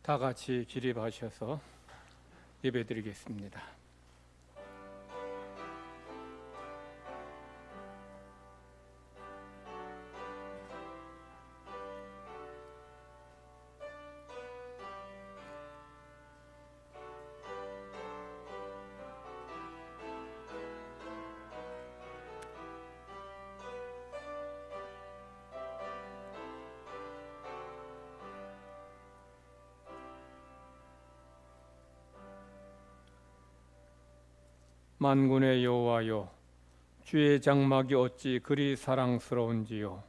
다 같이 기립하셔서 예배드리겠습니다. 만군의 여호와여, 주의 장막이 어찌 그리 사랑스러운지요.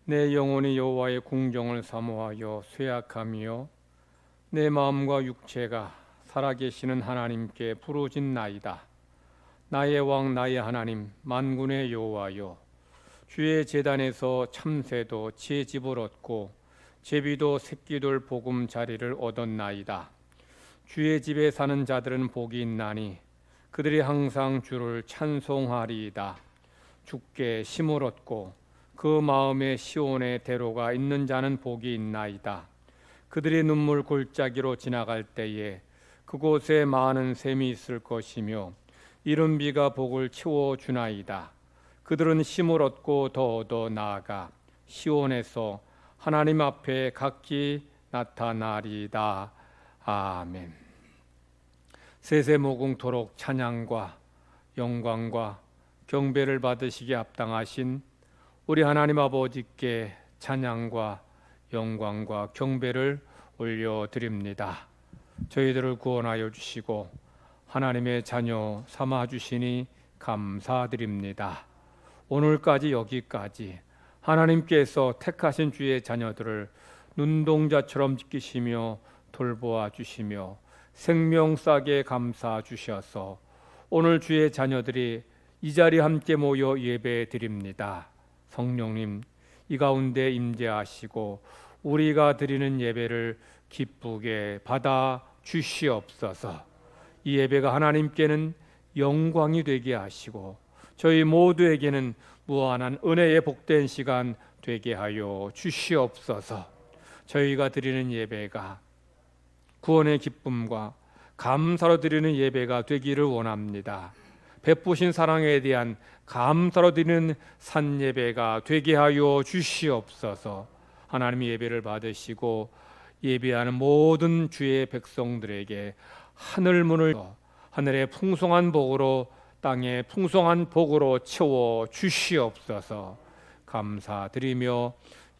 내 영혼이 여호와의 궁정을 사모하여 쇠약하며 내 마음과 육체가 살아계시는 하나님께 부르짖나이다. 나의 왕 나의 하나님 만군의 여호와여, 주의 제단에서 참새도 제 집을 얻고 제비도 새끼들 복음 자리를 얻었나이다. 주의 집에 사는 자들은 복이 있나니 그들이 항상 주를 찬송하리이다. 주께 힘을 얻고 그 마음에 시온의 대로가 있는 자는 복이 있나이다. 그들이 눈물 골짜기로 지나갈 때에 그곳에 많은 샘이 있을 것이며 이른 비가 복을 채워주나이다. 그들은 힘을 얻고 더 나아가 시온에서 하나님 앞에 각기 나타나리이다. 아멘. 세세무궁토록 찬양과 영광과 경배를 받으시기에 합당하신 우리 하나님 아버지께 찬양과 영광과 경배를 올려드립니다. 저희들을 구원하여 주시고 하나님의 자녀 삼아 주시니 감사드립니다. 오늘까지 여기까지 하나님께서 택하신 주의 자녀들을 눈동자처럼 지키시며 돌보아 주시며 생명싸게 감사 주셔서 오늘 주의 자녀들이 이 자리에 함께 모여 예배 드립니다. 성령님, 이 가운데 임재하시고 우리가 드리는 예배를 기쁘게 받아 주시옵소서. 이 예배가 하나님께는 영광이 되게 하시고 저희 모두에게는 무한한 은혜의 복된 시간 되게 하여 주시옵소서. 저희가 드리는 예배가 구원의 기쁨과 감사로 드리는 예배가 되기를 원합니다. 베푸신 사랑에 대한 감사로 드리는 산 예배가 되게 하여 주시옵소서. 하나님의 예배를 받으시고 예배하는 모든 주의 백성들에게 하늘 문을 하늘의 풍성한 복으로 땅의 풍성한 복으로 채워 주시옵소서. 감사드리며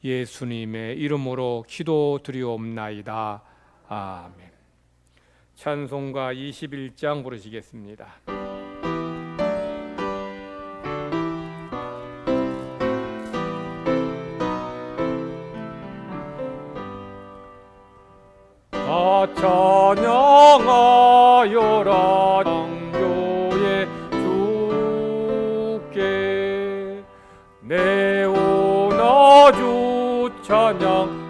예수님의 이름으로 기도드리옵나이다. 아멘. 찬송가 21장 부르시겠습니다. 다 찬양하여라 창조의 주께 내오나 주 찬양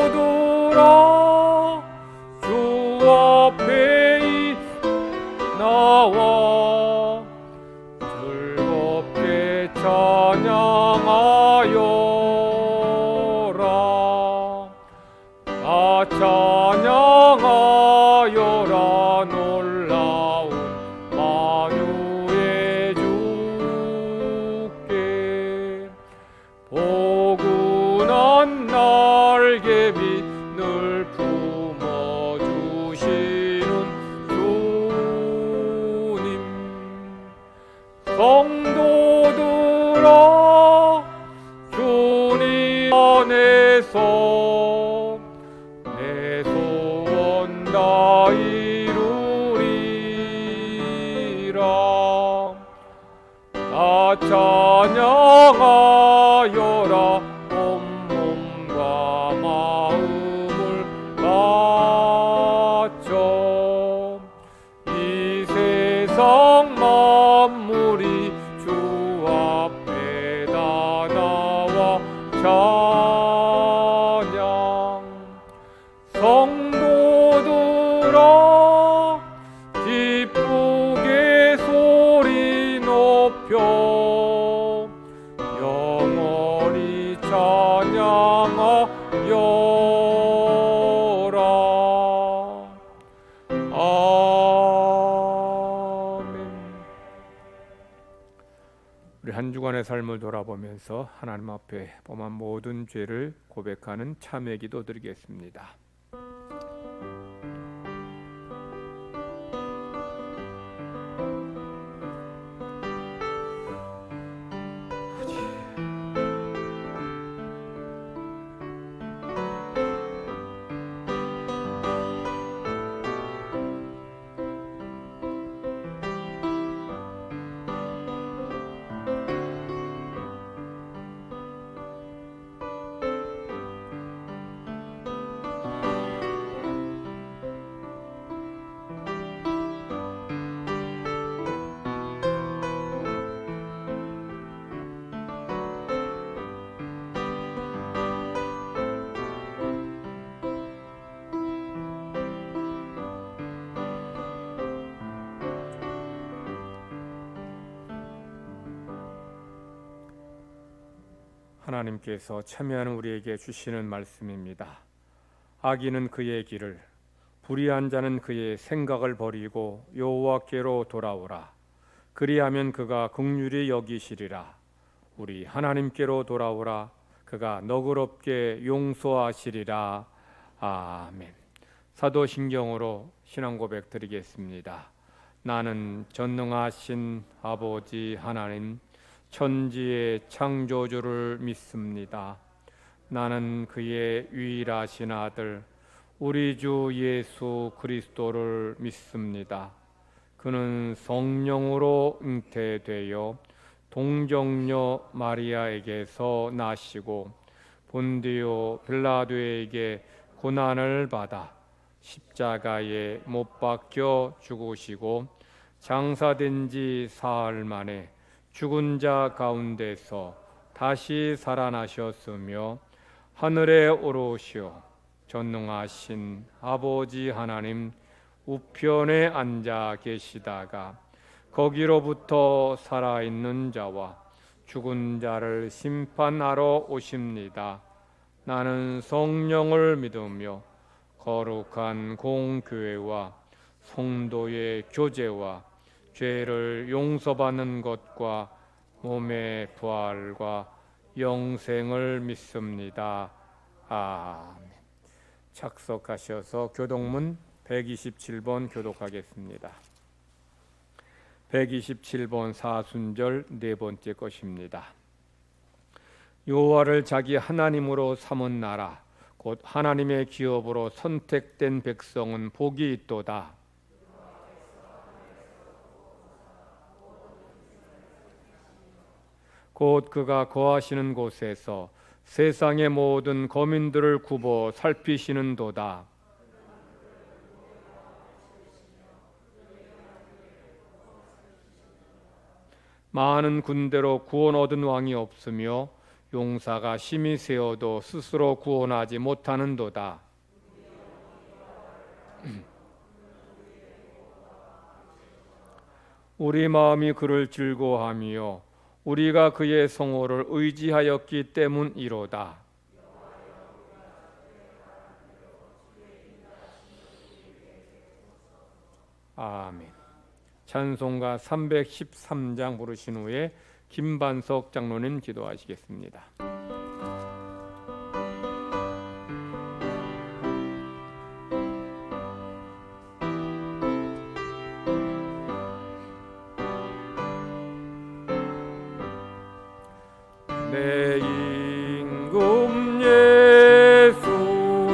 성도들아 주 앞에 나와 즐겁게 찬양하여라. 다 찬양하여라. 놀라운 만유의 주께 포근한 날개빛 늘 품어주시는 주님. 성도들아 주님 안에서 내 소원 다 이루리라. 다 찬양하여라. 이 세상 만물이 주 앞에 다 나와 찬양. 성도들아 기쁘게 소리 높여 한 주간의 삶을 돌아보면서 하나님 앞에 범한 모든 죄를 고백하는 참회 기도 드리겠습니다. 하나님께서 참여하는 우리에게 주시는 말씀입니다. 악인은 그의 길을, 불의한 자는 그의 생각을 버리고 여호와께로 돌아오라. 그리하면 그가 긍휼히 여기시리라. 우리 하나님께로 돌아오라. 그가 너그럽게 용서하시리라. 아멘. 사도신경으로 신앙 고백 드리겠습니다. 나는 전능하신 아버지 하나님 천지의 창조주를 믿습니다. 나는 그의 유일하신 아들 우리 주 예수 그리스도를 믿습니다. 그는 성령으로 잉태되어 동정녀 마리아에게서 나시고 본디오 빌라도에게 고난을 받아 십자가에 못 박혀 죽으시고 장사된 지 사흘 만에 죽은 자 가운데서 다시 살아나셨으며 하늘에 오르시어 전능하신 아버지 하나님 우편에 앉아 계시다가 거기로부터 살아있는 자와 죽은 자를 심판하러 오십니다. 나는 성령을 믿으며 거룩한 공교회와 성도의 교제와 죄를 용서받는 것과 몸의 부활과 영생을 믿습니다. 아멘. 착석하셔서 교독문 127번 교독하겠습니다. 127번 사순절 네 번째 것입니다. 여호와를 자기 하나님으로 삼은 나라 곧 하나님의 기업으로 선택된 백성은 복이 있도다. 곧 그가 거하시는 곳에서 세상의 모든 거민들을 굽어 살피시는도다. 많은 군대로 구원 얻은 왕이 없으며 용사가 심히 세어도 스스로 구원하지 못하는도다. 우리 마음이 그를 즐거워하며 우리가 그의 성호를 의지하였기 때문이로다. 아멘. 찬송가 313장 부르신 후에 김반석 장로님 기도하시겠습니다. 내 임금 예수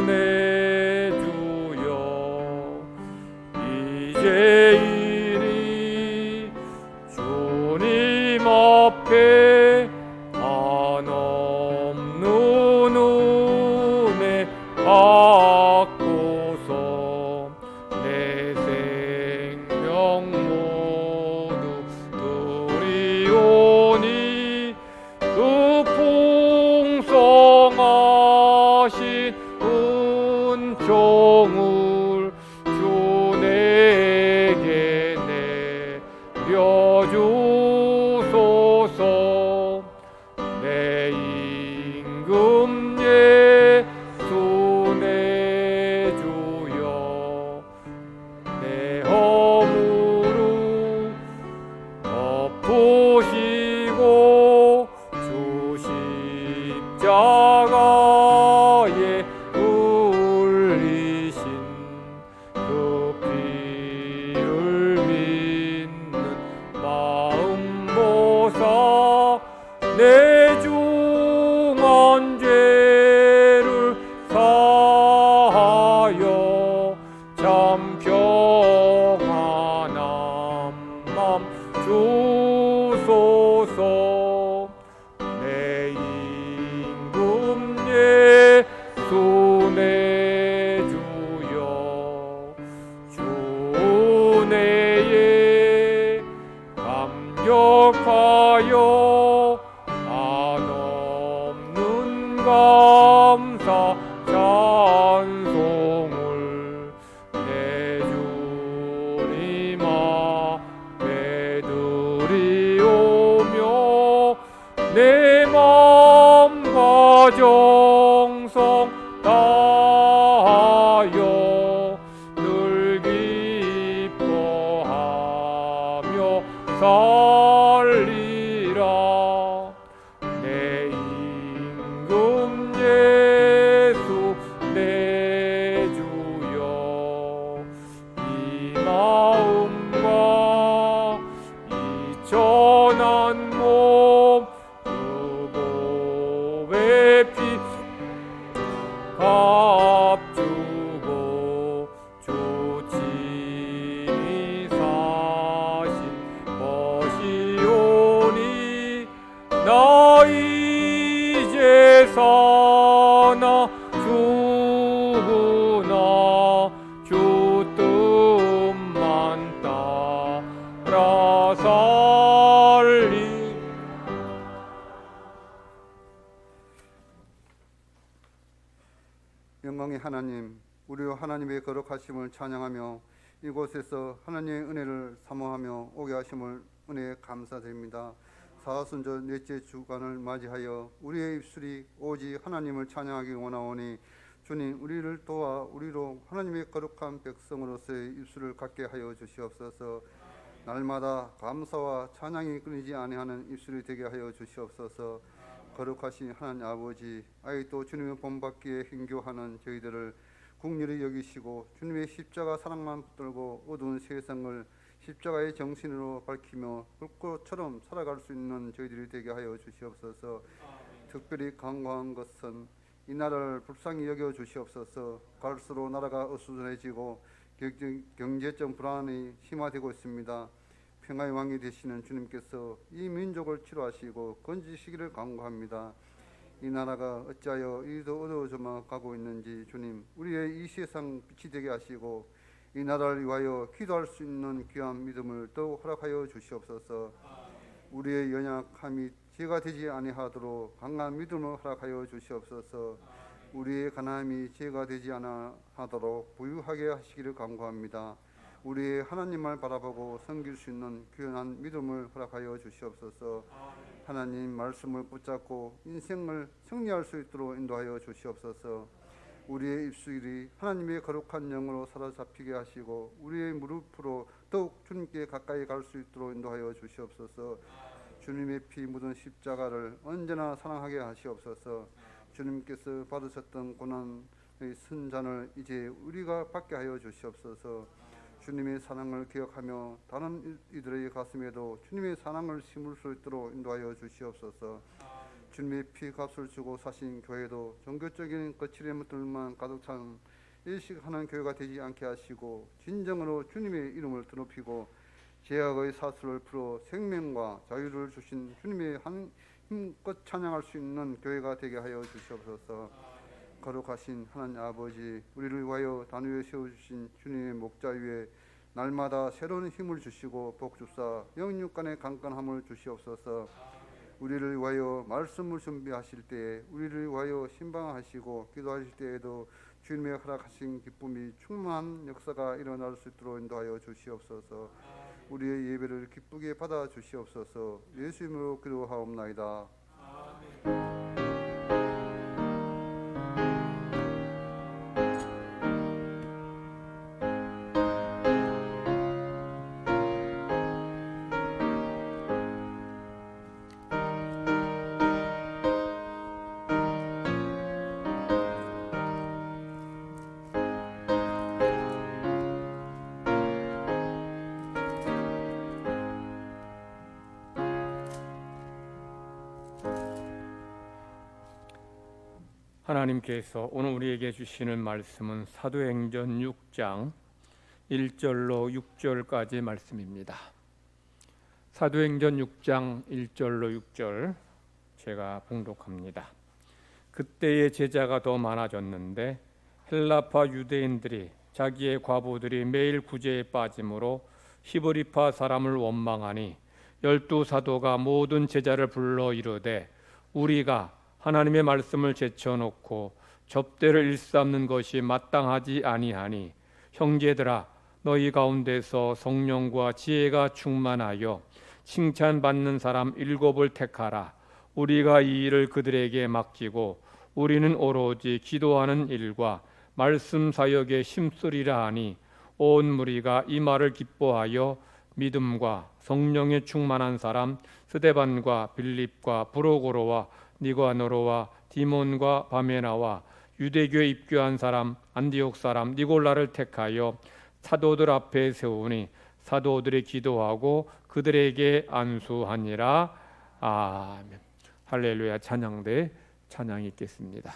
내 주여 이제 이리 주님 앞에 한없는 은혜 받고서 내 생명 모두 드리오니 그 풍성하신 은총을 주 내게 평안한 맘 주소서. 내 임금 예수 내 주여, 주 내에 감격하여 한없는 감사 찬송을 내 주님 앞에 드리오며 내 마음과 정성 다하여 늘 기뻐하며 살리라. 내 임금 예수 내 주여, 이 마음과 이 전한 몸 그보의 피 값주고 조친이 사신 것이오니 나 이제 사나 죽으나 주 뜻만 따라 살리. 영광의 하나님, 우리 하나님의 거룩하심을 찬양하며 이곳에서 하나님의 은혜를 사모하며 오게 하심을 은혜에 감사드립니다. 사순절 넷째 주간을 맞이하여 우리의 입술이 오직 하나님을 찬양하기 원하오니 주님, 우리를 도와 우리로 하나님의 거룩한 백성으로서의 입술을 갖게 하여 주시옵소서. 날마다 감사와 찬양이 끊이지 아니하는 입술이 되게 하여 주시옵소서. 거룩하신 하나님 아버지, 아직도 주님의 본받기에 힘겨워하는 저희들을 긍휼히 여기시고 주님의 십자가 사랑만 붙들고 어두운 세상을 십자가의 정신으로 밝히며 불꽃처럼 살아갈 수 있는 저희들이 되게 하여 주시옵소서. 특별히 간구한 것은 이 나라를 불쌍히 여겨 주시옵소서. 갈수록 나라가 어수선해지고 경제적 불안이 심화되고 있습니다. 평화의 왕이 되시는 주님께서 이 민족을 치료하시고 건지시기를 간구합니다. 이 나라가 어찌하여 이리도 어두워져만 가고 있는지 주님, 우리의 이 세상 빛이 되게 하시고 이 나라를 위하여 기도할 수 있는 귀한 믿음을 더욱 허락하여 주시옵소서. 우리의 연약함이 죄가 되지 아니하도록 강한 믿음을 허락하여 주시옵소서. 우리의 가난함이 죄가 되지 아니하도록 부유하게 하시기를 간구합니다. 우리의 하나님을 바라보고 섬길 수 있는 귀한 믿음을 허락하여 주시옵소서. 하나님 말씀을 붙잡고 인생을 승리할 수 있도록 인도하여 주시옵소서. 우리의 입술이 하나님의 거룩한 영으로 사로잡히게 하시고 우리의 무릎으로 더욱 주님께 가까이 갈 수 있도록 인도하여 주시옵소서. 주님의 피 묻은 십자가를 언제나 사랑하게 하시옵소서. 주님께서 받으셨던 고난의 순잔을 이제 우리가 받게 하여 주시옵소서. 주님의 사랑을 기억하며 다른 이들의 가슴에도 주님의 사랑을 심을 수 있도록 인도하여 주시옵소서. 주님의 피값을 주고 사신 교회도 종교적인 거칠음들만 가득 찬 일식하는 교회가 되지 않게 하시고 진정으로 주님의 이름을 드높이고 죄악의 사슬을 풀어 생명과 자유를 주신 주님의 힘껏 찬양할 수 있는 교회가 되게 하여 주시옵소서. 거룩하신 하나님 아버지, 우리를 위하여 단위에 세워주신 주님의 목자 위에 날마다 새로운 힘을 주시고 복주사 영육간의 강건함을 주시옵소서. 우리를 위하여 말씀을 준비하실 때에 우리를 위하여 신방하시고 기도하실 때에도 주님의 허락하신 기쁨이 충만한 역사가 일어날 수 있도록 인도하여 주시옵소서. 우리의 예배를 기쁘게 받아 주시옵소서. 예수 이름으로 기도하옵나이다. 하나님께서 오늘 우리에게 주시는 말씀은 사도행전 6장 1절로 6절까지 말씀입니다. 사도행전 6장 1절로 6절 제가 봉독합니다. 그때의 제자가 더 많아졌는데 헬라파 유대인들이 자기의 과부들이 매일 구제에 빠짐으로 히브리파 사람을 원망하니 12사도가 모든 제자를 불러 이르되 우리가 하나님의 말씀을 제쳐놓고 접대를 일삼는 것이 마땅하지 아니하니 형제들아 너희 가운데서 성령과 지혜가 충만하여 칭찬받는 사람 7을 택하라. 우리가 이 일을 그들에게 맡기고 우리는 오로지 기도하는 일과 말씀 사역에 힘쓰리라 하니 온 무리가 이 말을 기뻐하여 믿음과 성령에 충만한 사람 스데반과 빌립과 브로고로와 니가노로와 디몬과 바메나와 유대교에 입교한 사람 안디옥 사람 니골라를 택하여 사도들 앞에 세우니 사도들이 기도하고 그들에게 안수하니라. 아멘. 할렐루야. 찬양대 찬양이 있겠습니다.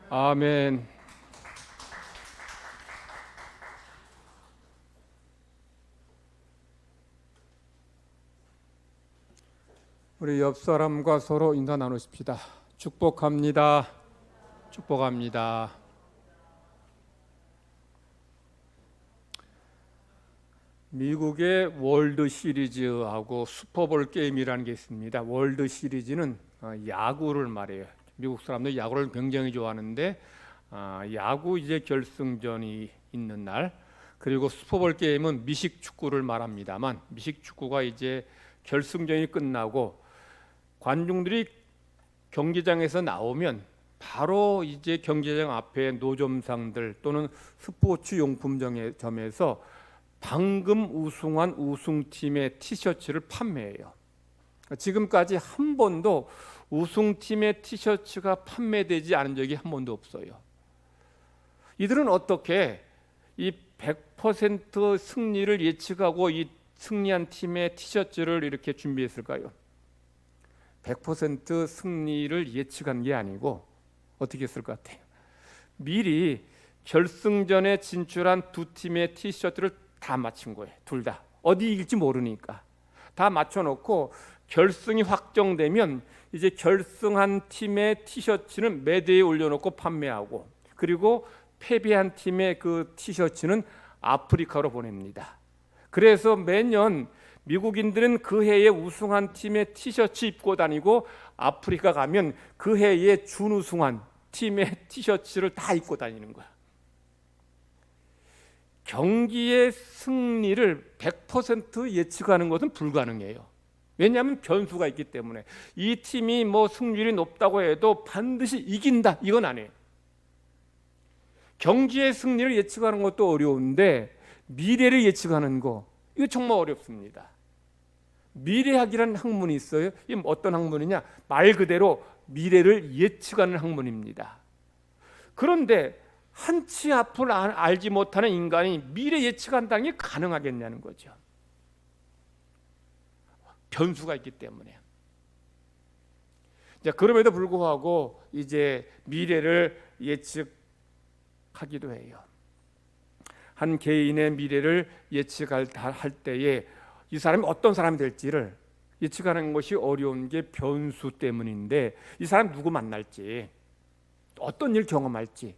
아멘. 우리 옆 사람과 서로 인사 나누십시다. 축복합니다. 축복합니다. 미국의 월드 시리즈하고 슈퍼볼 게임이라는 게 있습니다. 월드 시리즈는 야구를 말해요. 미국 사람들 야구를 굉장히 좋아하는데 야구 이제 결승전이 있는 날, 그리고 슈퍼볼 게임은 미식 축구를 말합니다만, 미식 축구가 이제 결승전이 끝나고 관중들이 경기장에서 나오면 바로 이제 경기장 앞에 노점상들 또는 스포츠 용품점에서 방금 우승한 우승팀의 티셔츠를 판매해요. 지금까지 한 번도 우승팀의 티셔츠가 판매되지 않은 적이 한 번도 없어요. 이들은 어떻게 이 100% 승리를 예측하고 이 승리한 팀의 티셔츠를 이렇게 준비했을까요? 100% 승리를 예측한 게 아니고 어떻게 했을 것 같아요? 미리 결승전에 진출한 두 팀의 티셔츠를 다 맞춘 거예요. 둘 다. 어디 이길지 모르니까. 다 맞춰놓고 결승이 확정되면 이제 결승한 팀의 티셔츠는 매대에 올려놓고 판매하고, 그리고 패배한 팀의 그 티셔츠는 아프리카로 보냅니다. 그래서 매년 미국인들은 그 해에 우승한 팀의 티셔츠 입고 다니고, 아프리카 가면 그 해에 준우승한 팀의 티셔츠를 다 입고 다니는 거야. 경기의 승리를 100% 예측하는 것은 불가능해요. 왜냐하면 변수가 있기 때문에. 이 팀이 뭐 승률이 높다고 해도 반드시 이긴다, 이건 아니에요. 경기의 승리를 예측하는 것도 어려운데 미래를 예측하는 거, 이거 정말 어렵습니다. 미래학이라는 학문이 있어요. 이 어떤 학문이냐? 말 그대로 미래를 예측하는 학문입니다. 그런데 한치 앞을 알지 못하는 인간이 미래 예측한다는 게 가능하겠냐는 거죠. 변수가 있기 때문에. 그럼에도 불구하고 이제 미래를 예측하기도 해요. 한 개인의 미래를 예측할 때에 이 사람이 어떤 사람이 될지를 예측하는 것이 어려운 게 변수 때문인데, 이 사람이 누구 만날지, 어떤 일 경험할지,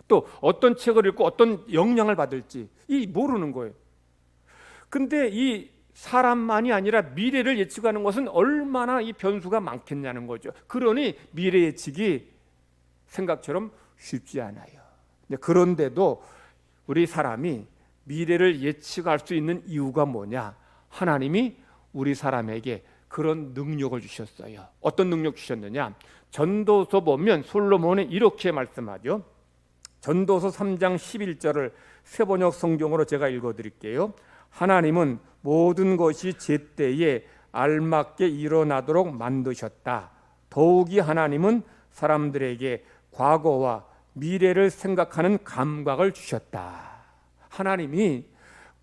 또 어떤 책을 읽고 어떤 영향을 받을지 이 모르는 거예요. 근데 이 사람만이 아니라 미래를 예측하는 것은 얼마나 이 변수가 많겠냐는 거죠. 그러니 미래 예측이 생각처럼 쉽지 않아요. 그런데도 우리 사람이 미래를 예측할 수 있는 이유가 뭐냐? 하나님이 우리 사람에게 그런 능력을 주셨어요. 어떤 능력 주셨느냐? 전도서 보면 솔로몬이 이렇게 말씀하죠. 전도서 3장 11절을 새번역 성경으로 제가 읽어드릴게요. 하나님은 모든 것이 제때에 알맞게 일어나도록 만드셨다. 더욱이 하나님은 사람들에게 과거와 미래를 생각하는 감각을 주셨다. 하나님이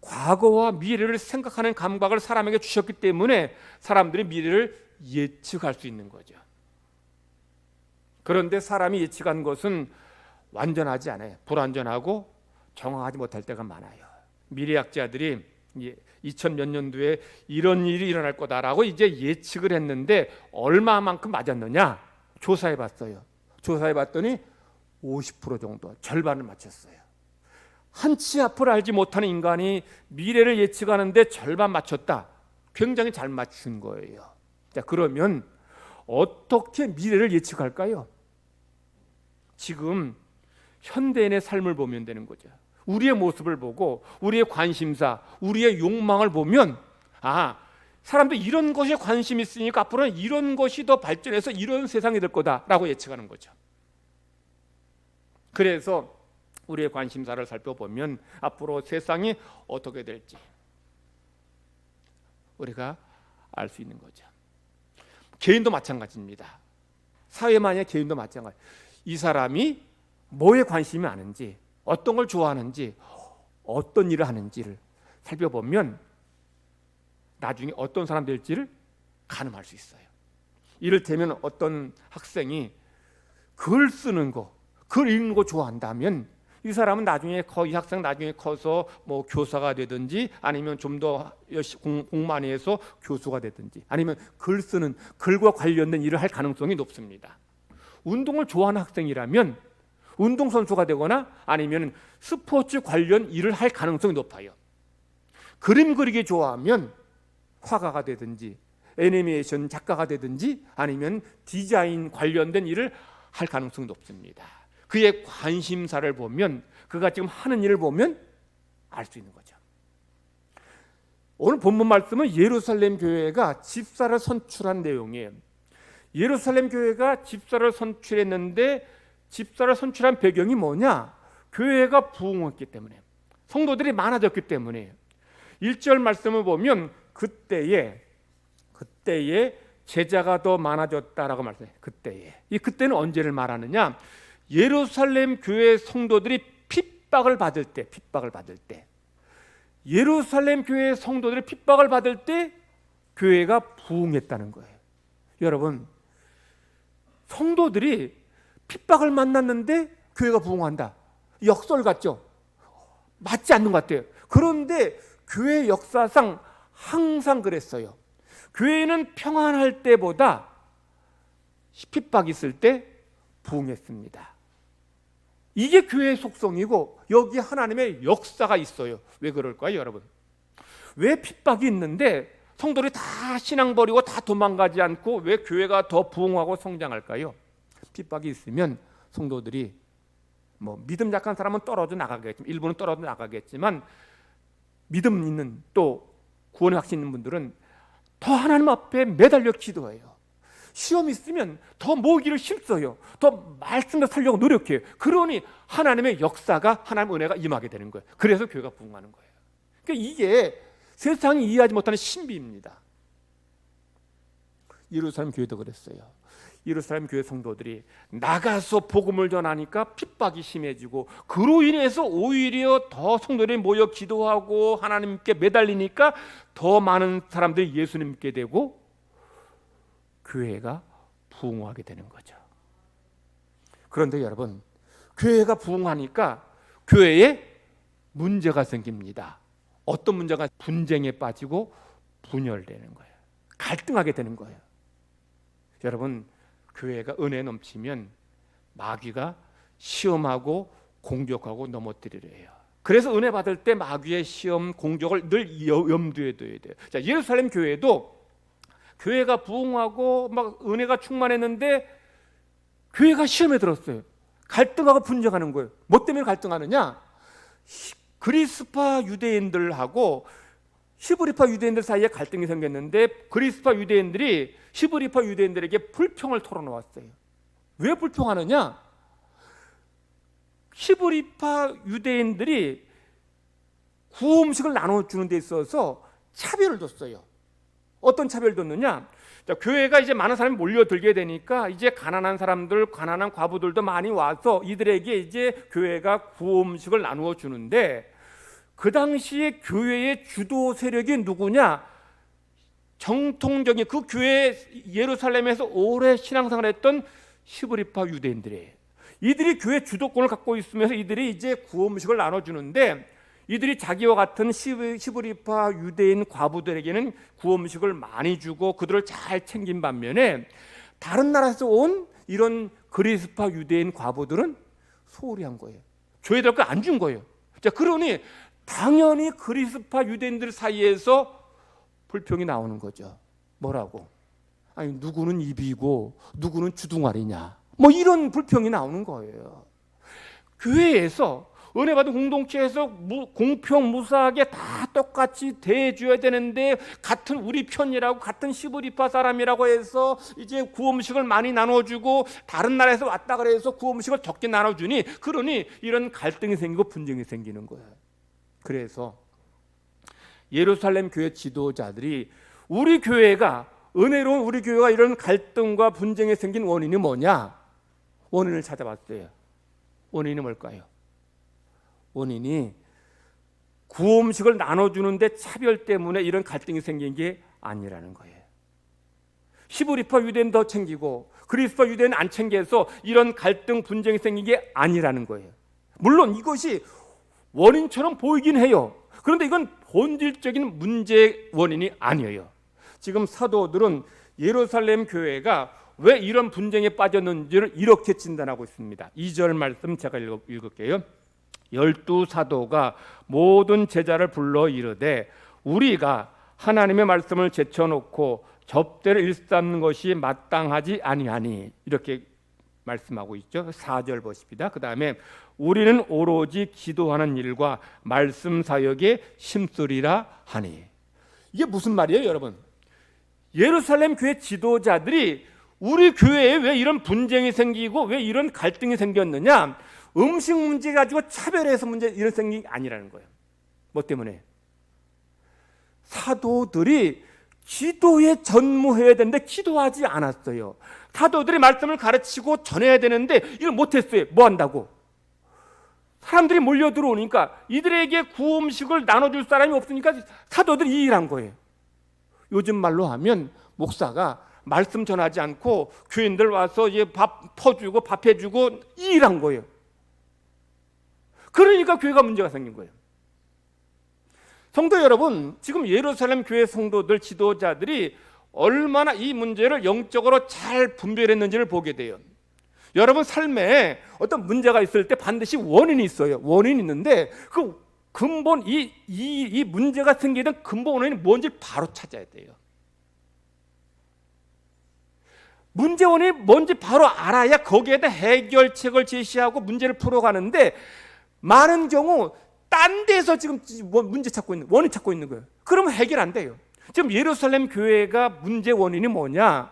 과거와 미래를 생각하는 감각을 사람에게 주셨기 때문에 사람들이 미래를 예측할 수 있는 거죠. 그런데 사람이 예측한 것은 완전하지 않아요. 불완전하고 정확하지 못할 때가 많아요. 미래학자들이 2000몇 년도에 이런 일이 일어날 거다라고 이제 예측을 했는데 얼마만큼 맞았느냐? 조사해 봤어요. 조사해 봤더니 50% 정도, 절반을 맞췄어요. 한치 앞을 알지 못하는 인간이 미래를 예측하는데 절반 맞췄다. 굉장히 잘 맞춘 거예요. 자, 그러면 어떻게 미래를 예측할까요? 지금 현대인의 삶을 보면 되는 거죠. 우리의 모습을 보고 우리의 관심사, 우리의 욕망을 보면, 사람들 이런 것에 관심이 있으니까 앞으로는 이런 것이 더 발전해서 이런 세상이 될 거다라고 예측하는 거죠. 그래서 우리의 관심사를 살펴보면 앞으로 세상이 어떻게 될지 우리가 알 수 있는 거죠. 개인도 마찬가지입니다. 사회만의 개인도 마찬가지. 이 사람이 뭐에 관심이 많은지, 어떤 걸 좋아하는지, 어떤 일을 하는지를 살펴보면 나중에 어떤 사람 될지를 가늠할 수 있어요. 이를테면 어떤 학생이 글 쓰는 거, 글 읽는 거 좋아한다면 이 사람은 이 학생 나중에 커서 뭐 교사가 되든지, 아니면 좀 더 공부 많이 해서 교수가 되든지, 아니면 글 쓰는, 글과 관련된 일을 할 가능성이 높습니다. 운동을 좋아하는 학생이라면 운동선수가 되거나 아니면 스포츠 관련 일을 할 가능성이 높아요. 그림 그리기 좋아하면 화가가 되든지 애니메이션 작가가 되든지 아니면 디자인 관련된 일을 할 가능성이 높습니다. 그의 관심사를 보면, 그가 지금 하는 일을 보면 알 수 있는 거죠. 오늘 본문 말씀은 예루살렘 교회가 집사를 선출한 내용이에요. 예루살렘 교회가 집사를 선출했는데 집사를 선출한 배경이 뭐냐? 교회가 부흥했기 때문에, 성도들이 많아졌기 때문에. 1절 말씀을 보면 그때에 제자가 더 많아졌다라고 말씀해요. 이 그때는 언제를 말하느냐? 예루살렘 교회 성도들이 핍박을 받을 때, 예루살렘 교회 성도들이 핍박을 받을 때 교회가 부흥했다는 거예요. 여러분, 성도들이 핍박을 만났는데 교회가 부흥한다. 역설 같죠? 맞지 않는 것 같아요. 그런데 교회 역사상 항상 그랬어요. 교회는 평안할 때보다 핍박이 있을 때 부흥했습니다. 이게 교회의 속성이고 여기 하나님의 역사가 있어요. 왜 그럴까요, 여러분? 왜 핍박이 있는데 성도들이 다 신앙 버리고 다 도망가지 않고 왜 교회가 더 부흥하고 성장할까요? 핍박이 있으면 성도들이 믿음 약한 사람은 떨어져 나가겠지만, 일부는 떨어져 나가겠지만, 믿음 있는 또 구원의 확신 있는 분들은 더 하나님 앞에 매달려 기도해요. 시험이 있으면 더 모기를 힘써요. 더 말씀을 살려고 노력해요. 그러니 하나님의 역사가, 하나님의 은혜가 임하게 되는 거예요. 그래서 교회가 부흥하는 거예요. 그러니까 이게 세상이 이해하지 못하는 신비입니다. 예루살렘 교회도 그랬어요. 예루살렘 교회 성도들이 나가서 복음을 전하니까 핍박이 심해지고, 그로 인해서 오히려 더 성도들이 모여 기도하고 하나님께 매달리니까 더 많은 사람들이 예수님 믿게 되고 교회가 부흥하게 되는 거죠. 그런데 여러분, 교회가 부흥하니까 교회에 문제가 생깁니다. 어떤 문제가? 분쟁에 빠지고 분열되는 거예요. 갈등하게 되는 거예요. 여러분, 교회가 은혜 넘치면 마귀가 시험하고 공격하고 넘어뜨리려 해요. 그래서 은혜 받을 때 마귀의 시험, 공격을 늘 염두에 둬야 돼요. 자, 예루살렘 교회도 교회가 부흥하고 막 은혜가 충만했는데 교회가 시험에 들었어요. 갈등하고 분쟁하는 거예요. 뭐 때문에 갈등하느냐? 그리스파 유대인들하고 히브리파 유대인들 사이에 갈등이 생겼는데 그리스파 유대인들이 히브리파 유대인들에게 불평을 털어놓았어요. 왜 불평하느냐? 히브리파 유대인들이 구호 음식을 나눠주는 데 있어서 차별을 뒀어요. 어떤 차별을 뒀느냐? 자, 교회가 이제 많은 사람이 몰려들게 되니까 이제 가난한 사람들, 가난한 과부들도 많이 와서 이들에게 이제 교회가 구호 음식을 나누어 주는데, 그 당시에 교회의 주도 세력이 누구냐? 정통적인 그 교회 예루살렘에서 오래 신앙생활했던 히브리파 유대인들이에요. 이들이 교회 주도권을 갖고 있으면서 이들이 이제 구호 음식을 나눠주는데, 이들이 자기와 같은 히브리파 유대인 과부들에게는 구호 음식을 많이 주고 그들을 잘 챙긴 반면에 다른 나라에서 온 이런 그리스파 유대인 과부들은 소홀히 한 거예요. 교회들 거 안 준 거예요. 자, 그러니 당연히 그리스파 유대인들 사이에서 불평이 나오는 거죠. 뭐라고? 아니, 누구는 입이고 누구는 주둥아리냐, 뭐 이런 불평이 나오는 거예요. 교회에서, 은혜 받은 공동체에서 공평 무사하게 다 똑같이 대해줘야 되는데, 같은 우리 편이라고, 같은 히브리파 사람이라고 해서 이제 구호 음식을 많이 나눠주고 다른 나라에서 왔다 그래서 구호 음식을 적게 나눠주니, 그러니 이런 갈등이 생기고 분쟁이 생기는 거예요. 그래서 예루살렘 교회 지도자들이 우리 교회가, 은혜로운 우리 교회가 이런 갈등과 분쟁이 생긴 원인이 뭐냐? 원인을 찾아봤어요. 원인이 뭘까요? 원인이 구호 음식을 나눠주는데 차별 때문에 이런 갈등이 생긴 게 아니라는 거예요. 히브리파 유대인 더 챙기고 그리스파 유대인 안 챙겨서 이런 갈등 분쟁이 생긴 게 아니라는 거예요. 물론 이것이 원인처럼 보이긴 해요. 그런데 이건 본질적인 문제의 원인이 아니에요. 지금 사도들은 예루살렘 교회가 왜 이런 분쟁에 빠졌는지를 이렇게 진단하고 있습니다. 2절 말씀 제가 읽을게요. 12사도가 모든 제자를 불러 이르되 우리가 하나님의 말씀을 제쳐놓고 접대를 일삼는 것이 마땅하지 아니하니, 이렇게 말씀하고 있죠. 4절 보십니다. 그 다음에 우리는 오로지 기도하는 일과 말씀 사역에 힘쓰리라 하니. 이게 무슨 말이에요, 여러분? 예루살렘 교회 지도자들이 우리 교회에 왜 이런 분쟁이 생기고 왜 이런 갈등이 생겼느냐? 음식 문제 가지고 차별해서 문제 이런 생긴 게 아니라는 거예요. 뭐 때문에? 사도들이 기도에 전무해야 되는데 기도하지 않았어요. 사도들이 말씀을 가르치고 전해야 되는데 이걸 못했어요. 뭐 한다고? 사람들이 몰려 들어오니까 이들에게 구음식을 나눠줄 사람이 없으니까 사도들이 이 일한 거예요. 요즘 말로 하면 목사가 말씀 전하지 않고 교인들 와서 밥 퍼주고 밥 해주고 이 일한 거예요. 그러니까 교회가 문제가 생긴 거예요. 성도 여러분, 지금 예루살렘 교회 성도들 지도자들이 얼마나 이 문제를 영적으로 잘 분별했는지를 보게 돼요. 여러분 삶에 어떤 문제가 있을 때 반드시 원인이 있어요. 원인이 있는데 그 근본 이 문제가 생기는 근본 원인이 뭔지 바로 찾아야 돼요. 문제 원인이 뭔지 바로 알아야 거기에 대한 해결책을 제시하고 문제를 풀어가는데 많은 경우 딴 데서 지금 문제 찾고 있는 원인 찾고 있는 거예요. 그러면 해결 안 돼요. 지금 예루살렘 교회가 문제 원인이 뭐냐?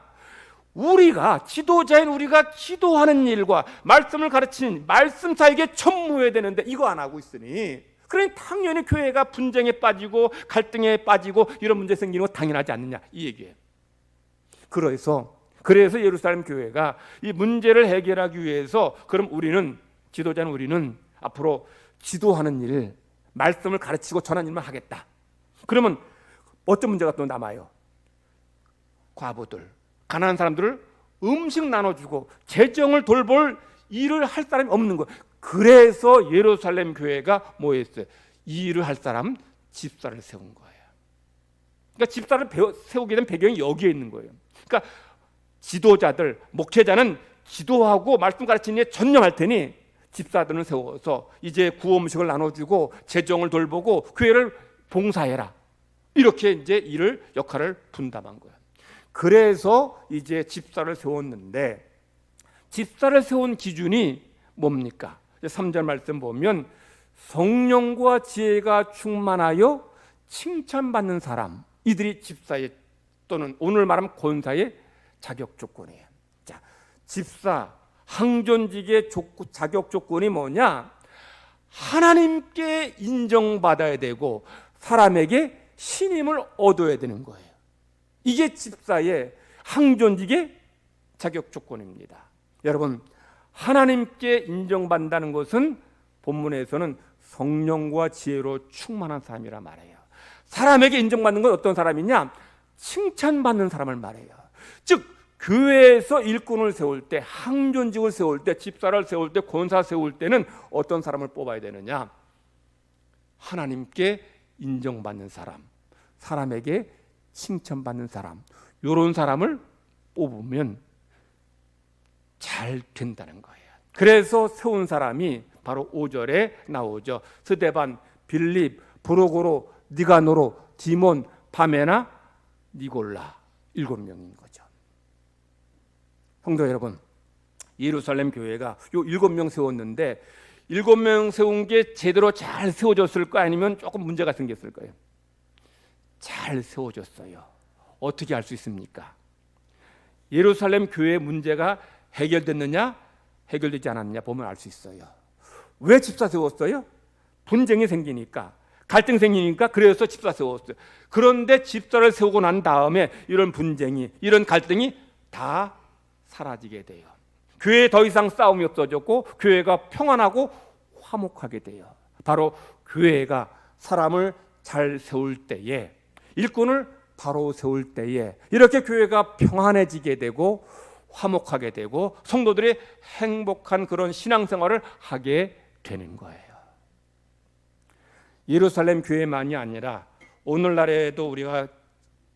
우리가 지도자인 우리가 기도하는 일과 말씀을 가르치는 말씀사에게 전무해야 되는데 이거 안 하고 있으니 그러니 당연히 교회가 분쟁에 빠지고 갈등에 빠지고 이런 문제 생기는 거 당연하지 않느냐 이 얘기예요. 그래서 예루살렘 교회가 이 문제를 해결하기 위해서 그럼 우리는 지도자는 우리는 앞으로 지도하는 일, 말씀을 가르치고 전하는 일만 하겠다. 그러면 어떤 문제가 또 남아요? 과부들, 가난한 사람들을 음식 나눠주고 재정을 돌볼 일을 할 사람이 없는 거예요. 그래서 예루살렘 교회가 뭐 했어요? 이 일을 할 사람 집사를 세운 거예요. 그러니까 집사를 세우게 된 배경이 여기에 있는 거예요. 그러니까 지도자들, 목회자는 기도하고 말씀 가르치는 일에 전념할 테니 집사들을 세워서 이제 구호 음식을 나눠주고 재정을 돌보고 교회를 봉사해라. 이렇게 이제 일을 역할을 분담한 거예요. 그래서 이제 집사를 세웠는데 집사를 세운 기준이 뭡니까? 3절 말씀 보면 성령과 지혜가 충만하여 칭찬받는 사람, 이들이 집사의 또는 오늘 말하면 권사의 자격 조건이에요. 자, 집사 항존직의 자격 조건이 뭐냐? 하나님께 인정받아야 되고 사람에게 신임을 얻어야 되는 거예요. 이게 집사의 항존직의 자격 조건입니다. 여러분, 하나님께 인정받는다는 것은 본문에서는 성령과 지혜로 충만한 사람이라 말해요. 사람에게 인정받는 건 어떤 사람이냐? 칭찬받는 사람을 말해요. 즉 교회에서 일꾼을 세울 때, 항존직을 세울 때, 집사를 세울 때, 권사 세울 때는 어떤 사람을 뽑아야 되느냐? 하나님께 인정받는 사람, 사람에게 칭찬받는 사람, 이런 사람을 뽑으면 잘 된다는 거예요. 그래서 세운 사람이 바로 5절에 나오죠. 스데반, 빌립, 브로고로, 니가노로, 디몬, 바메나, 니골라 7명인 거죠. 성도 여러분, 예루살렘 교회가 요 7명 세웠는데 7명 세운 게 제대로 잘 세워졌을까 아니면 조금 문제가 생겼을까요? 잘 세워졌어요. 어떻게 알 수 있습니까? 예루살렘 교회의 문제가 해결됐느냐 해결되지 않았느냐 보면 알 수 있어요. 왜 집사 세웠어요? 분쟁이 생기니까, 갈등 생기니까 그래서 집사 세웠어요. 그런데 집사를 세우고 난 다음에 이런 분쟁이, 이런 갈등이 다 사라지게 돼요. 교회에 더 이상 싸움이 없어졌고 교회가 평안하고 화목하게 돼요. 바로 교회가 사람을 잘 세울 때에, 일꾼을 바로 세울 때에 이렇게 교회가 평안해지게 되고 화목하게 되고 성도들이 행복한 그런 신앙생활을 하게 되는 거예요. 예루살렘 교회만이 아니라 오늘날에도 우리가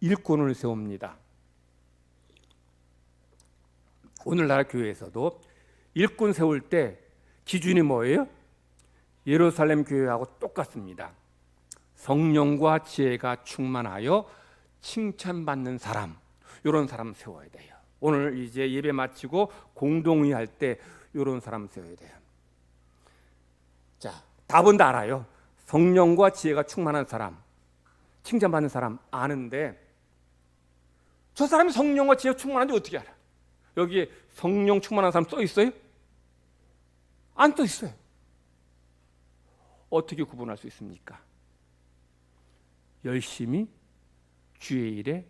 일꾼을 세웁니다. 오늘날 교회에서도 일꾼 세울 때 기준이 뭐예요? 예루살렘 교회하고 똑같습니다. 성령과 지혜가 충만하여 칭찬받는 사람, 이런 사람 세워야 돼요. 오늘 이제 예배 마치고 공동의 할 때 이런 사람 세워야 돼요. 자, 답은 다 알아요. 성령과 지혜가 충만한 사람, 칭찬받는 사람 아는데 저 사람이 성령과 지혜가 충만한지 어떻게 알아? 여기에 성령 충만한 사람 써 있어요? 안 써 있어요. 어떻게 구분할 수 있습니까? 열심히 주의 일에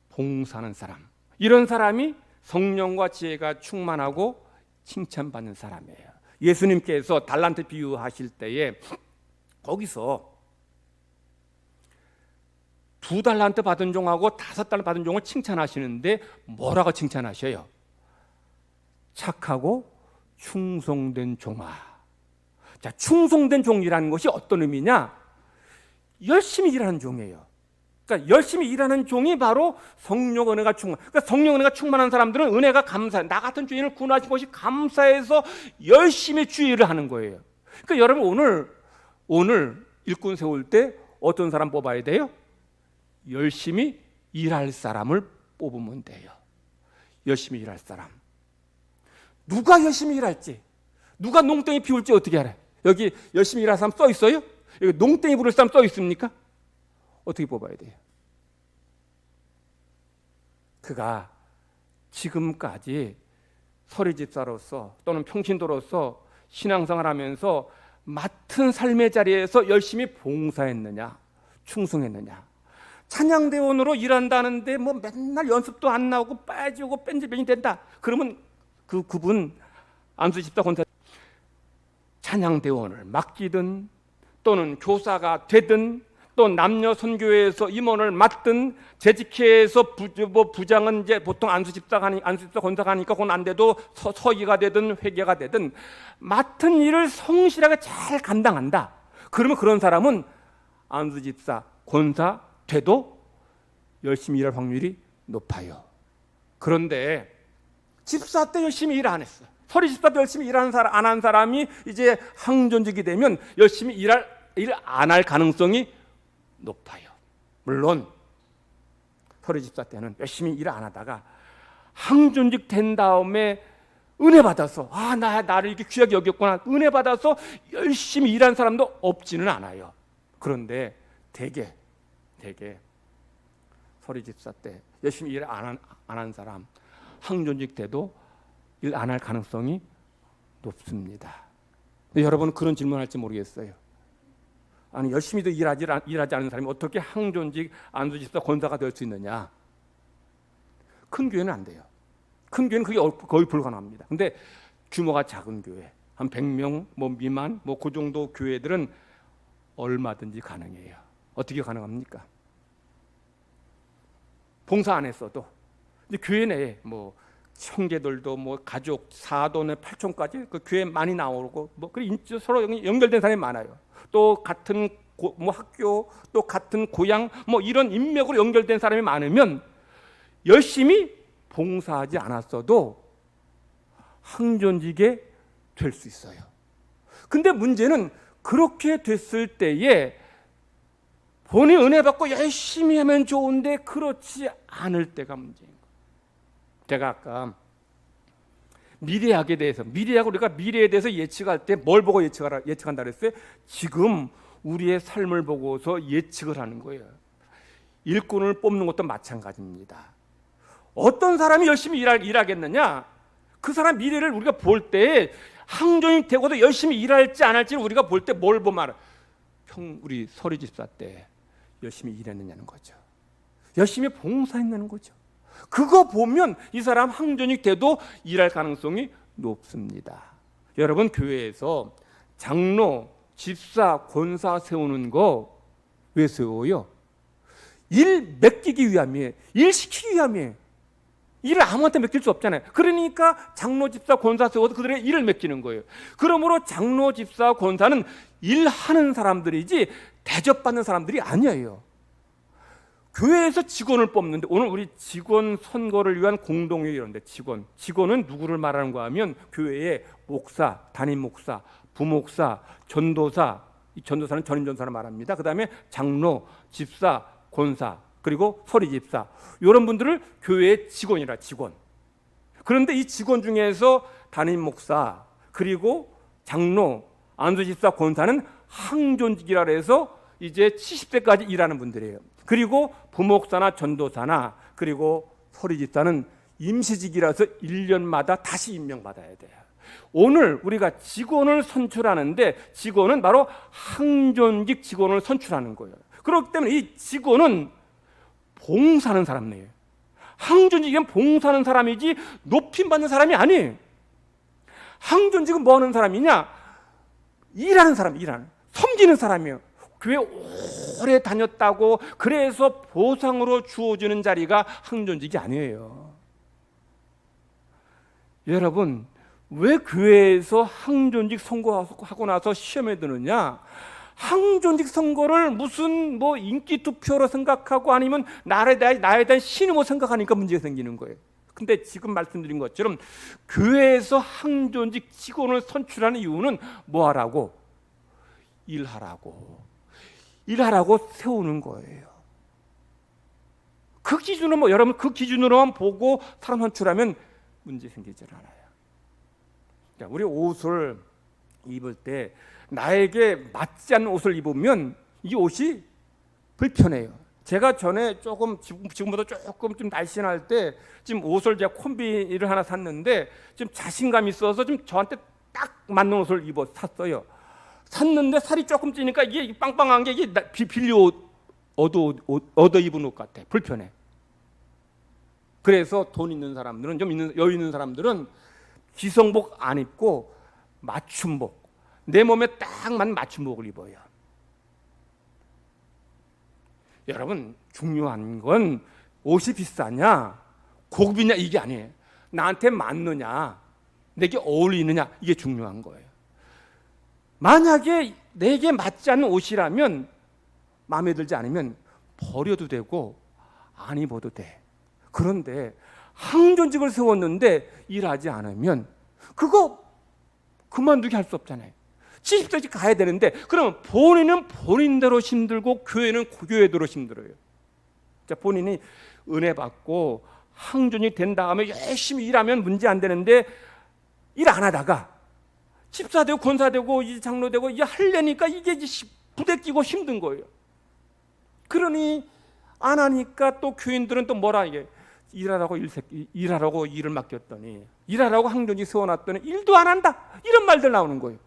봉사하는 사람, 이런 사람이 성령과 지혜가 충만하고 칭찬받는 사람이에요. 예수님께서 달란트 비유하실 때에 거기서 2달란트 받은 종하고 5달란트 받은 종을 칭찬하시는데 뭐라고 칭찬하셔요? 착하고 충성된 종아. 자, 충성된 종이라는 것이 어떤 의미냐? 열심히 일하는 종이에요. 그러니까 열심히 일하는 종이 바로 성령 은혜가 충만. 그러니까 성령 은혜가 충만한 사람들은 은혜가 감사해. 나 같은 주인을 구원하신 것이 감사해서 열심히 주의를 하는 거예요. 그러니까 여러분 오늘 일꾼 세울 때 어떤 사람 뽑아야 돼요? 열심히 일할 사람을 뽑으면 돼요. 열심히 일할 사람. 누가 열심히 일할지, 누가 농땡이 피울지 어떻게 알아요? 여기 열심히 일할 사람 써 있어요? 여기 농땡이 부를 사람 써 있습니까? 어떻게 뽑아야 돼요? 그가 지금까지 서리집사로서 또는 평신도로서 신앙생활 하면서 맡은 삶의 자리에서 열심히 봉사했느냐, 충성했느냐. 찬양대원으로 일한다는데 뭐 맨날 연습도 안 나오고 빠지고 뺀질뺀질 된다. 그러면 그분 안수집사 권사 찬양대원을 맡기든 또는 교사가 되든 또 남녀 선교회에서 임원을 맡든 재직회에서 부장은 이제 보통 안수집사 권사가 하니까 그건 안 돼도 서기가 되든 회계가 되든 맡은 일을 성실하게 잘 감당한다. 그러면 그런 사람은 안수집사 권사 돼도 열심히 일할 확률이 높아요. 그런데 집사 때 열심히 일 안 했어. 서리집사 때 열심히 일 안 한 사람이 이제 항존직이 되면 열심히 일 안 할 가능성이 높아요. 물론 서리집사 때는 열심히 일 안 하다가 항존직 된 다음에 은혜 받아서 나를 이렇게 귀하게 여겼구나, 은혜 받아서 열심히 일한 사람도 없지는 않아요. 그런데 대개 서리집사 때 열심히 일 안 한 사람 항존직 때도 일 안 할 가능성이 높습니다. 여러분은 그런 질문할지 모르겠어요. 아니 열심히도 일하지 않은 사람이 어떻게 항존직 안수집사 권사가 될 수 있느냐? 큰 교회는 안 돼요. 큰 교회는 그게 거의 불가능합니다. 근데 규모가 작은 교회, 한 100명 미만 그 정도 교회들은 얼마든지 가능해요. 어떻게 가능합니까? 봉사 안 했어도 이제 교회 내에 형제들도 가족 사돈의 8촌까지 그 교회 많이 나오고 서로 연결된 사람이 많아요. 또 같은 학교, 또 같은 고향 이런 인맥으로 연결된 사람이 많으면 열심히 봉사하지 않았어도 항존직에 될 수 있어요. 근데 문제는 그렇게 됐을 때에 본인이 은혜 받고 열심히 하면 좋은데 그렇지 않을 때가 문제인 거예요. 제가 아까 우리가 미래에 대해서 예측할 때 뭘 보고 예측한다 그랬어요? 지금 우리의 삶을 보고서 예측을 하는 거예요. 일꾼을 뽑는 것도 마찬가지입니다. 어떤 사람이 열심히 일하겠느냐? 그 사람 미래를 우리가 볼 때 항존이 되고도 열심히 일할지 안 할지를 우리가 볼 때 뭘 보면 알아? 우리 서리집사 때 열심히 일했느냐는 거죠. 열심히 봉사했느냐는 거죠. 그거 보면 이 사람 항존이 돼도 일할 가능성이 높습니다. 여러분 교회에서 장로, 집사, 권사 세우는 거 왜 세워요? 일 맡기기 위함이에요. 일 시키기 위함이에요. 일을 아무한테 맡길 수 없잖아요. 그러니까 장로, 집사, 권사 세워서 그들의 일을 맡기는 거예요. 그러므로 장로, 집사, 권사는 일하는 사람들이지 대접받는 사람들이 아니에요. 교회에서 직원을 뽑는데 오늘 우리 직원 선거를 위한 공동회의 이런데 직원은 누구를 말하는가 하면 교회의 목사, 담임 목사, 부목사, 전도사, 이 전도사는 전임 전도사를 말합니다. 그 다음에 장로, 집사, 권사, 그리고 서리집사 이런 분들을 교회의 직원이라 직원. 그런데 이 직원 중에서 담임 목사, 그리고 장로, 안수집사, 권사는 항존직이라 해서 이제 70세까지 일하는 분들이에요. 그리고 부목사나 전도사나 그리고 서리집사는 임시직이라서 1년마다 다시 임명받아야 돼요. 오늘 우리가 직원을 선출하는데 직원은 바로 항존직 직원을 선출하는 거예요. 그렇기 때문에 이 직원은 봉사하는 사람이에요. 항존직은 봉사하는 사람이지 높임받는 사람이 아니에요. 항존직은 뭐 하는 사람이냐? 일하는 사람, 섬기는 사람이에요. 교회 오래 다녔다고 그래서 보상으로 주어지는 자리가 항존직이 아니에요. 여러분, 왜 교회에서 항존직 선거하고 나서 시험에 드느냐? 항존직 선거를 무슨 뭐 인기 투표로 생각하고 아니면 나에 대한 신임으로 생각하니까 문제가 생기는 거예요. 근데 지금 말씀드린 것처럼 교회에서 항존직 직원을 선출하는 이유는 뭐 하라고? 일하라고 세우는 거예요. 그 기준으로 여러분 그 기준으로만 보고 사람 선출하면 문제 생기질 않아요. 그러니까 우리 옷을 입을 때 나에게 맞지 않는 옷을 입으면 이 옷이 불편해요. 제가 전에 지금보다 조금 좀 날씬할 때 지금 옷을 제가 콤비를 하나 샀는데 지금 자신감 있어서 좀 저한테 딱 맞는 옷을 샀어요. 샀는데 살이 조금 찌니까 이게 빵빵한 게 이게 빌려 얻어 입은 옷 같아. 불편해. 그래서 돈 있는 사람들은 여유 있는 사람들은 기성복 안 입고 맞춤복, 내 몸에 딱 맞는 맞춤복을 입어요. 여러분, 중요한 건 옷이 비싸냐 고급이냐 이게 아니에요. 나한테 맞느냐, 내게 어울리느냐 이게 중요한 거예요. 만약에 내게 맞지 않는 옷이라면 마음에 들지 않으면 버려도 되고 안 입어도 돼. 그런데 항존직을 세웠는데 일하지 않으면 그거 그만두게 할 수 없잖아요. 70세까지 가야 되는데 그러면 본인은 본인대로 힘들고 교회는 교회대로 힘들어요. 자, 본인이 은혜 받고 항존이 된 다음에 열심히 일하면 문제 안 되는데 일 안 하다가 집사되고 권사되고 이제 장로되고 이제 하려니까 이게 부대끼고 힘든 거예요. 그러니 안 하니까 또 교인들은 또 뭐라 이게 일하라고 일을 맡겼더니 일하라고 항존이 세워놨더니 일도 안 한다 이런 말들 나오는 거예요.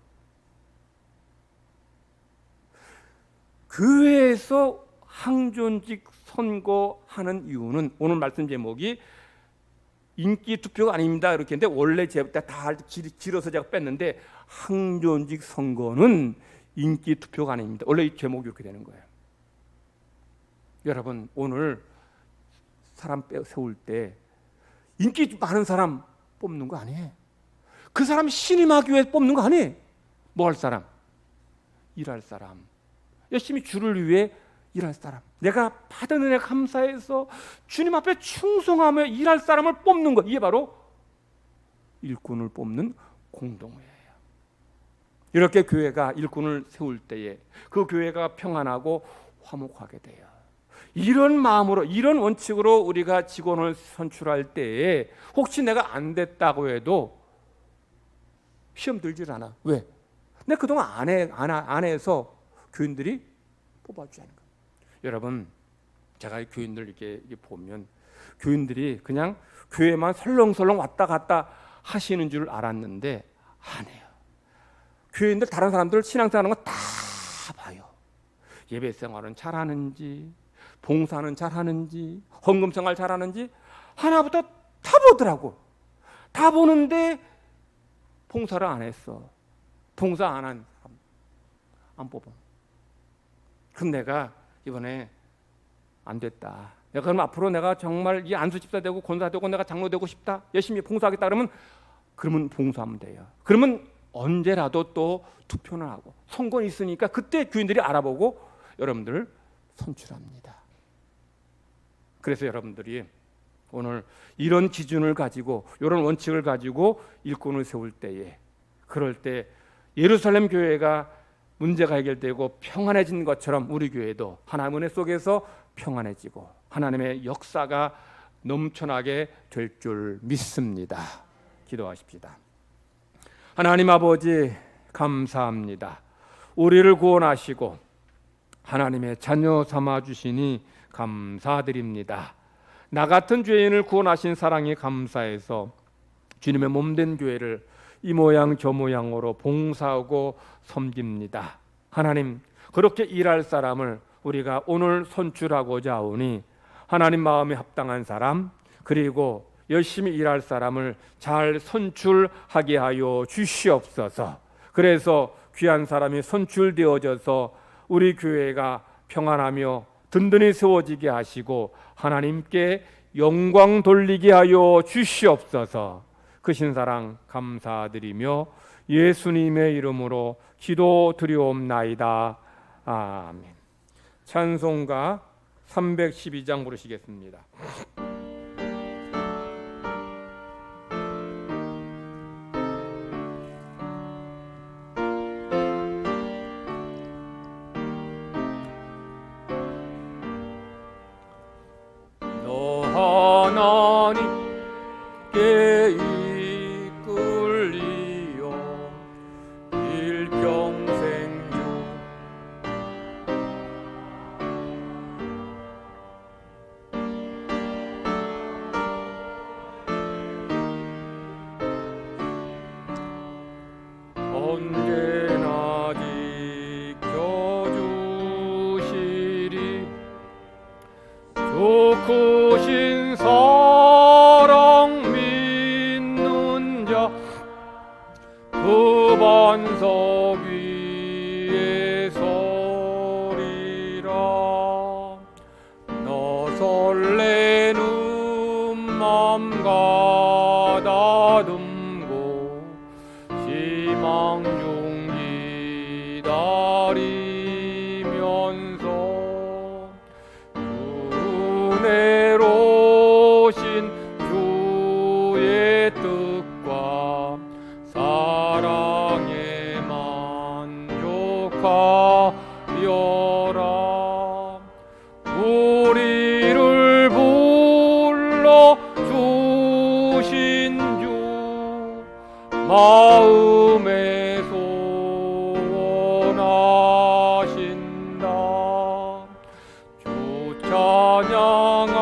교회에서 항존직 선거하는 이유는 오늘 말씀 제목이 인기 투표가 아닙니다 이렇게 했는데 원래 제가 다 길어서 제가 뺐는데 항존직 선거는 인기 투표가 아닙니다. 원래 이 제목이 이렇게 되는 거예요. 여러분, 오늘 사람 세울 때 인기 많은 사람 뽑는 거 아니에요. 그 사람 신임하기 위해 뽑는 거 아니에요. 뭐 할 사람? 일할 사람. 열심히 주를 위해 일할 사람. 내가 받은 은혜 감사해서 주님 앞에 충성하며 일할 사람을 뽑는 것. 이게 바로 일꾼을 뽑는 공동회예요. 이렇게 교회가 일꾼을 세울 때에 그 교회가 평안하고 화목하게 돼요. 이런 마음으로 이런 원칙으로 우리가 직원을 선출할 때에 혹시 내가 안 됐다고 해도 시험 들질 않아. 왜? 내가 그동안 안 해서 교인들이 뽑아주지 않은 거예요. 여러분, 제가 교인들 이렇게 보면 교인들이 그냥 교회만 설렁설렁 왔다 갔다 하시는 줄 알았는데 안 해요. 교인들 다른 사람들 신앙생활하는 거 다 봐요. 예배 생활은 잘하는지, 봉사는 잘하는지, 헌금 생활 잘하는지 하나부터 다 보더라고. 다 보는데 봉사를 안 했어. 봉사 안 한 사람 안 뽑아. 그럼 내가 이번에 안 됐다. 내가 그럼 앞으로 내가 정말 이 안수 집사 되고 권사 되고 내가 장로 되고 싶다. 열심히 봉사하겠다 그러면 봉사하면 돼요. 그러면 언제라도 또 투표는 하고 선거는 있으니까 그때 교인들이 알아보고 여러분들을 선출합니다. 그래서 여러분들이 오늘 이런 기준을 가지고 이런 원칙을 가지고 일꾼을 세울 때에 그럴 때 예루살렘 교회가 문제가 해결되고 평안해진 것처럼 우리 교회도 하나님의 은혜 속에서 평안해지고 하나님의 역사가 넘쳐나게 될 줄 믿습니다. 기도하십시다. 하나님 아버지 감사합니다. 우리를 구원하시고 하나님의 자녀 삼아 주시니 감사드립니다. 나 같은 죄인을 구원하신 사랑이 감사해서 주님의 몸된 교회를 이 모양 저 모양으로 봉사하고 섬깁니다. 하나님, 그렇게 일할 사람을 우리가 오늘 선출하고자 하오니 하나님 마음에 합당한 사람, 그리고 열심히 일할 사람을 잘 선출하게 하여 주시옵소서. 그래서 귀한 사람이 선출되어져서 우리 교회가 평안하며 든든히 세워지게 하시고 하나님께 영광 돌리게 하여 주시옵소서. 크신 사랑 감사드리며 예수님의 이름으로 기도드리옵나이다. 아멘. 찬송가 312장 부르시겠습니다. 하나님께 이끌리어 일평생 언제나 지켜주시리. 주 크신 사랑 믿는 자 그 반석 위에 서리라. 너 설레는 맘 가다듬고 희망 중 기다리면서 은혜로신 주의 뜻과 사랑에 만족하여라. 우리를 불러 주신 주 마음에 소원하신다. 주 찬양하고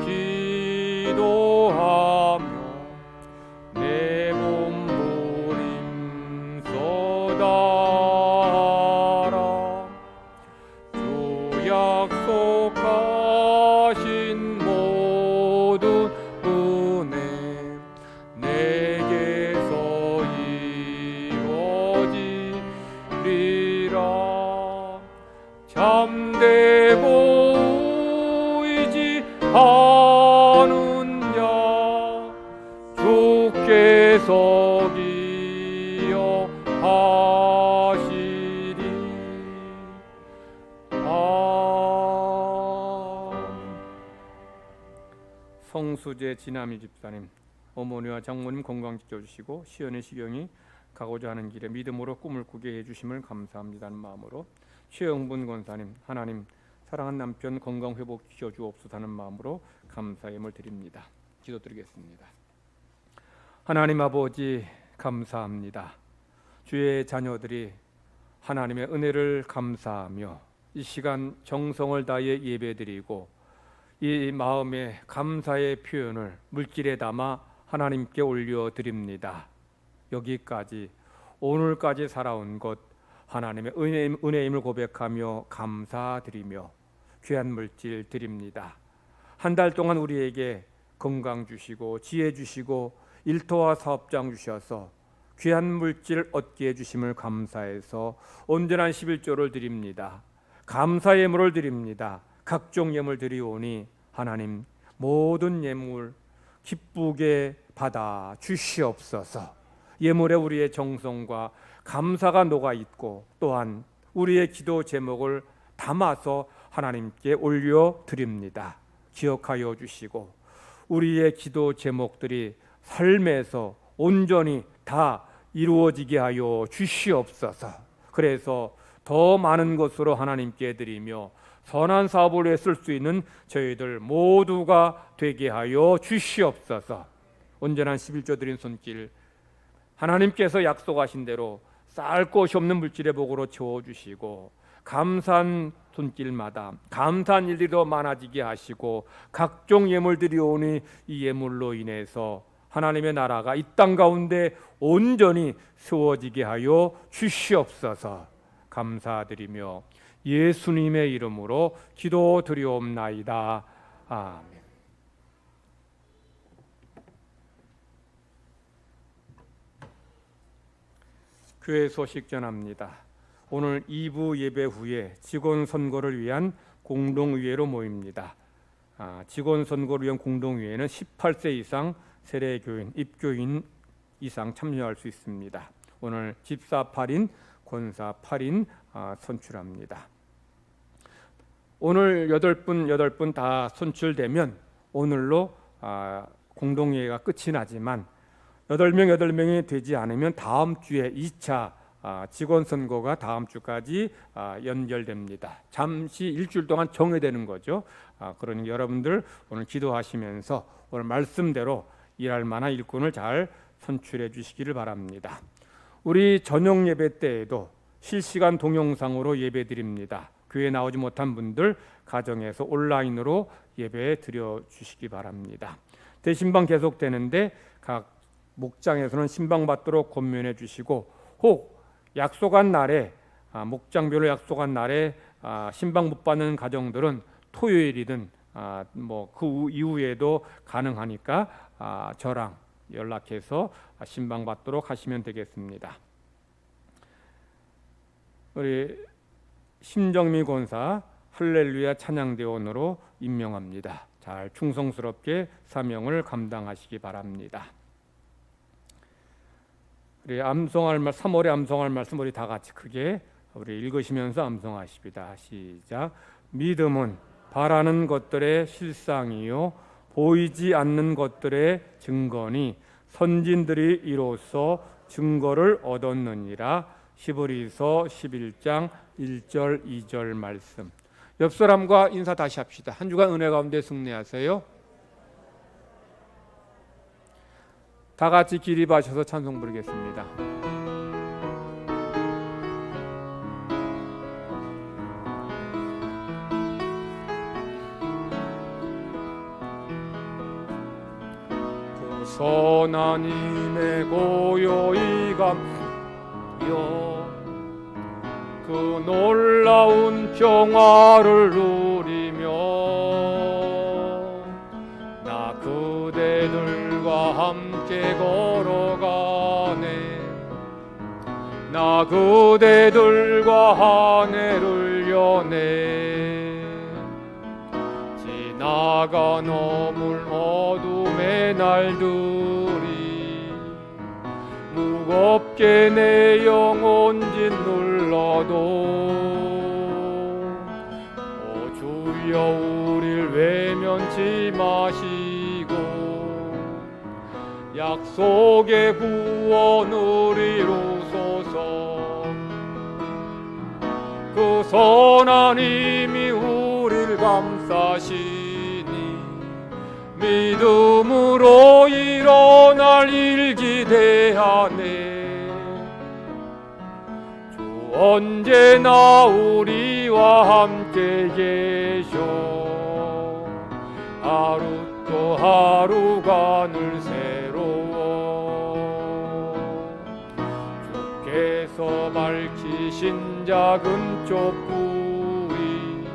기도하며 내 몸부림 쏟아라. 주 약속하신 모든 은혜 내게서 이루어지리라. 참되고 의지하는 자 주께서 기여하시리. 성수재 진아미 집사님, 어머니와 장모님 건강 지켜주시고 시연의 시경이 가고자 하는 길에 믿음으로 꿈을 꾸게 해주심을 감사합니다는 마음으로, 최영분 권사님, 하나님 사랑한 남편 건강 회복시켜 주옵소서하는 마음으로 감사의 예물 드립니다. 기도드리겠습니다. 하나님 아버지 감사합니다. 주의 자녀들이 하나님의 은혜를 감사하며 이 시간 정성을 다해 예배드리고 이 마음의 감사의 표현을 물질에 담아 하나님께 올려드립니다. 여기까지 오늘까지 살아온 것 하나님의 은혜임을 고백하며 감사드리며 귀한 물질 드립니다. 한 달 동안 우리에게 건강 주시고 지혜 주시고 일터와 사업장 주셔서 귀한 물질 얻게 해주심을 감사해서 온전한 11조를 드립니다. 감사 예물을 드립니다. 각종 예물 드리오니 하나님 모든 예물 기쁘게 받아 주시옵소서. 예물에 우리의 정성과 감사가 녹아있고 또한 우리의 기도 제목을 담아서 하나님께 올려드립니다. 기억하여 주시고 우리의 기도 제목들이 삶에서 온전히 다 이루어지게 하여 주시옵소서. 그래서 더 많은 것으로 하나님께 드리며 선한 사업을 위해 쓸 수 있는 저희들 모두가 되게 하여 주시옵소서. 온전한 11조 드린 손길 하나님께서 약속하신 대로 쌓을 곳이 없는 물질의 복으로 채워주시고 감사한 손길마다 감사한 일들이 더 많아지게 하시고 각종 예물들이 오니 이 예물로 인해서 하나님의 나라가 이 땅 가운데 온전히 세워지게 하여 주시옵소서. 감사드리며 예수님의 이름으로 기도드리옵나이다. 아멘. 교회 소식 전합니다. 오늘 2부 예배 후에 직원 선거를 위한 공동의회로 모입니다. 직원 선거를 위한 공동의회는 18세 이상 세례교인, 입교인 이상 참여할 수 있습니다. 오늘 집사 8인, 권사 8인 선출합니다. 오늘 8분 다 선출되면 오늘로 공동회의가 끝이 나지만 8명이 되지 않으면 다음 주에 2차 직원 선거가 다음 주까지 연결됩니다. 잠시 일주일 동안 정회되는 거죠. 그러니 여러분들 오늘 기도하시면서 오늘 말씀대로 일할 만한 일꾼을 잘 선출해 주시기를 바랍니다. 우리 저녁 예배 때에도 실시간 동영상으로 예배 드립니다. 교회 나오지 못한 분들 가정에서 온라인으로 예배 드려 주시기 바랍니다. 대신방 계속되는데 각 목장에서는 신방 받도록 권면해 주시고, 혹 약속한 날에 목장별로 약속한 날에 신방 못 받는 가정들은 토요일이든 뭐 그 이후에도 가능하니까 저랑 연락해서 신방 받도록 하시면 되겠습니다. 우리 심정미 권사 할렐루야 찬양대원으로 임명합니다. 잘 충성스럽게 사명을 감당하시기 바랍니다. 우리 암송할 말 3월에 암송할 말씀 우리 다 같이 크게 우리 읽으시면서 암송하십니다. 시작. 믿음은 바라는 것들의 실상이요 보이지 않는 것들의 증거니 선진들이 이로써 증거를 얻었느니라. 히브리서 11장 1절 2절 말씀. 옆 사람과 인사 다시 합시다. 한 주간 은혜 가운데 승리하세요. 다 같이 기립하셔서 찬송 부르겠습니다. 그 선한 힘에 고요히 감여 그 놀라운 평화를 누리며 나 그대들과 함께 걸어가네. 나 그대들과 한 해를 여네. 지나간 어물 어둠의 날들이 무겁게 내 영혼 짓눌러도 오 주여 우릴 외면치 마시고 약속의 구원을 이루소서. 그 선한 힘이 우릴 감싸시니 믿음으로 일어날 일 기대하네. 주 언제나 우리와 함께 계셔. 하루 또 하루가 늘 새로워. 주께서 밝히신 작은 촛불이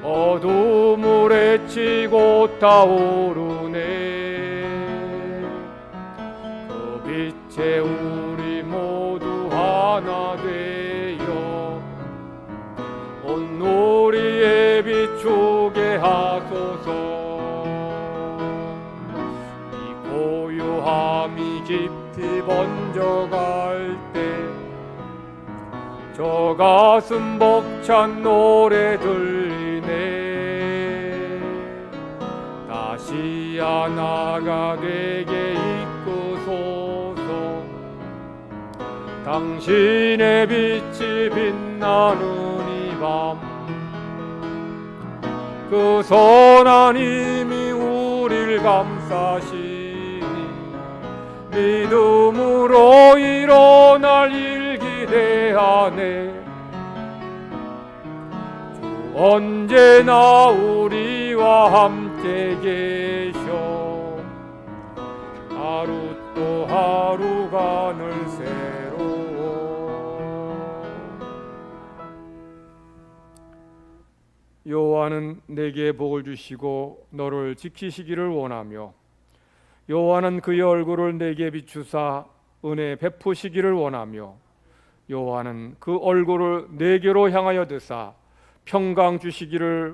어둠을 헤치고 타오르네. 그 빛에 우리 모두 하나 되어 온누리에 비추게 하소서. 이 고요함이 깊이 번져갈 때 저 가슴 벅찬 노래 들리네. 다시 하나가 되게 이끄소서. 당신의 빛이 빛나는 이 밤 그 선한 힘이 우릴 감싸시니 믿음으로 일어날 일 기대하네. 주 언제나 우리와 함께 계셔. 하루 또 하루가 늘 새로워. 여호와는 내게 복을 주시고 너를 지키시기를 원하며 여호와는 그의 얼굴을 내게 비추사 은혜 베푸시기를 원하며 여호와는 그 얼굴을 내게로 향하여 드사 평강 주시기를